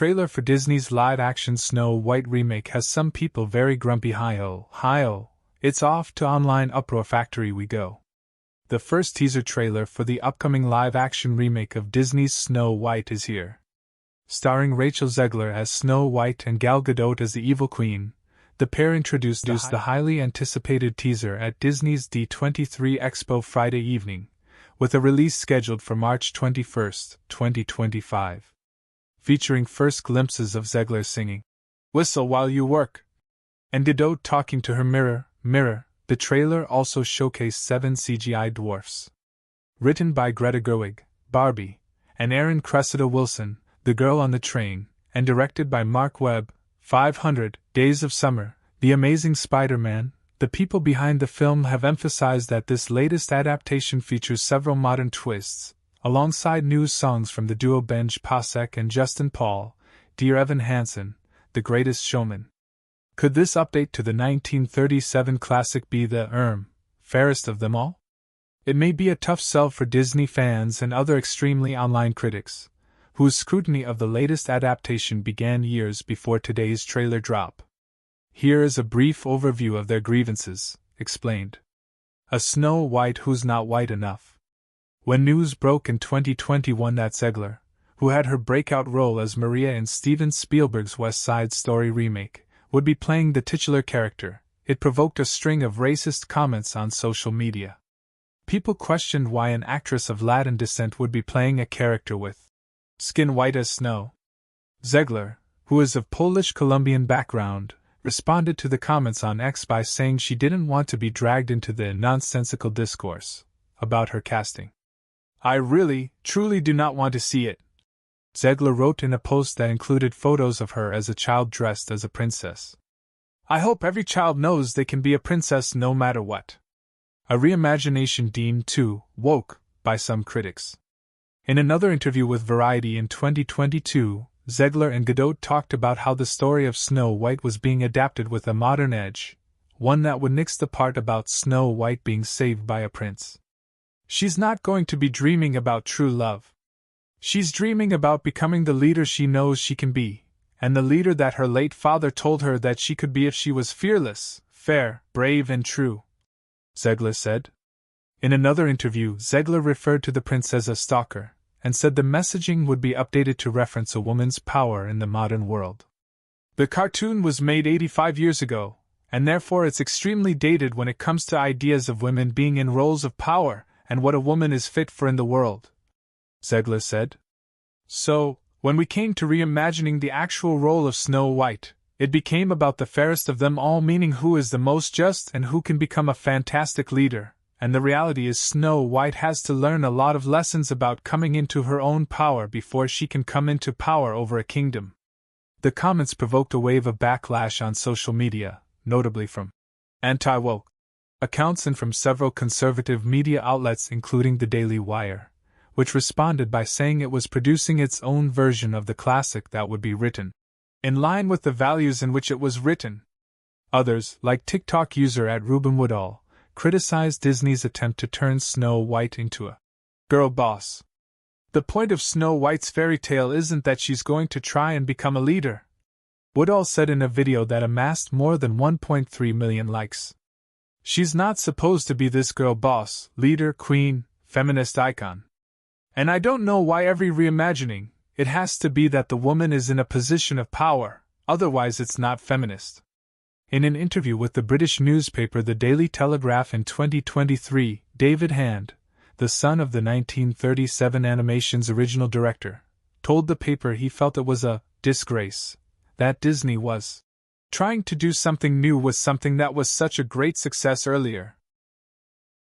trailer for Disney's live-action Snow White remake has some people very grumpy. Heigh-ho, heigh-ho, it's off to online uproar factory we go. The first teaser trailer for the upcoming live-action remake of Disney's Snow White is here. Starring Rachel Zegler as Snow White and Gal Gadot as the evil queen, the pair introduced the highly anticipated teaser at Disney's D23 Expo Friday evening, with a release scheduled for March 21, 2025. Featuring first glimpses of Zegler singing, "Whistle while you work," and Gadot talking to her mirror, mirror. The trailer also showcased 7 CGI dwarfs. Written by Greta Gerwig, Barbie, and Erin Cressida Wilson, The Girl on the Train, and directed by Marc Webb, 500 Days of Summer, The Amazing Spider-Man. The people behind the film have emphasized that this latest adaptation features several modern twists, alongside new songs from the duo Benj, Pasek and Justin Paul, Dear Evan Hansen, The Greatest Showman. Could this update to the 1937 classic be the fairest of them all? It may be a tough sell for Disney fans and other extremely online critics, whose scrutiny of the latest adaptation began years before today's trailer drop. Here is a brief overview of their grievances, explained. A Snow White who's not white enough. When news broke in 2021 that Zegler, who had her breakout role as Maria in Steven Spielberg's West Side Story remake, would be playing the titular character, it provoked a string of racist comments on social media. People questioned why an actress of Latin descent would be playing a character with skin white as snow. Zegler, who is of Polish-Colombian background, responded to the comments on X by saying she didn't want to be dragged into the nonsensical discourse about her casting. "I really, truly do not want to see it," Zegler wrote in a post that included photos of her as a child dressed as a princess. "I hope every child knows they can be a princess no matter what." A reimagination deemed too woke by some critics. In another interview with Variety in 2022, Zegler and Gadot talked about how the story of Snow White was being adapted with a modern edge, one that would nix the part about Snow White being saved by a prince. "She's not going to be dreaming about true love. She's dreaming about becoming the leader she knows she can be, and the leader that her late father told her that she could be if she was fearless, fair, brave and true," Zegler said. In another interview, Zegler referred to the prince as a stalker, and said the messaging would be updated to reference a woman's power in the modern world. "The cartoon was made 85 years ago, and therefore it's extremely dated when it comes to ideas of women being in roles of power and what a woman is fit for in the world," Zegler said. "So, when we came to reimagining the actual role of Snow White, it became about the fairest of them all, meaning who is the most just and who can become a fantastic leader, and the reality is Snow White has to learn a lot of lessons about coming into her own power before she can come into power over a kingdom." The comments provoked a wave of backlash on social media, notably from anti-woke accounts and from several conservative media outlets including the Daily Wire, which responded by saying it was producing its own version of the classic that would be written in line with the values in which it was written. Others, like TikTok user @RubenWoodall, criticized Disney's attempt to turn Snow White into a girl boss. "The point of Snow White's fairy tale isn't that she's going to try and become a leader," Woodall said in a video that amassed more than 1.3 million likes. "She's not supposed to be this girl boss, leader, queen, feminist icon. And I don't know why every reimagining, it has to be that the woman is in a position of power, otherwise it's not feminist." In an interview with the British newspaper The Daily Telegraph in 2023, David Hand, the son of the 1937 animation's original director, told the paper he felt it was a disgrace that Disney was trying to do something new with something that was such a great success earlier.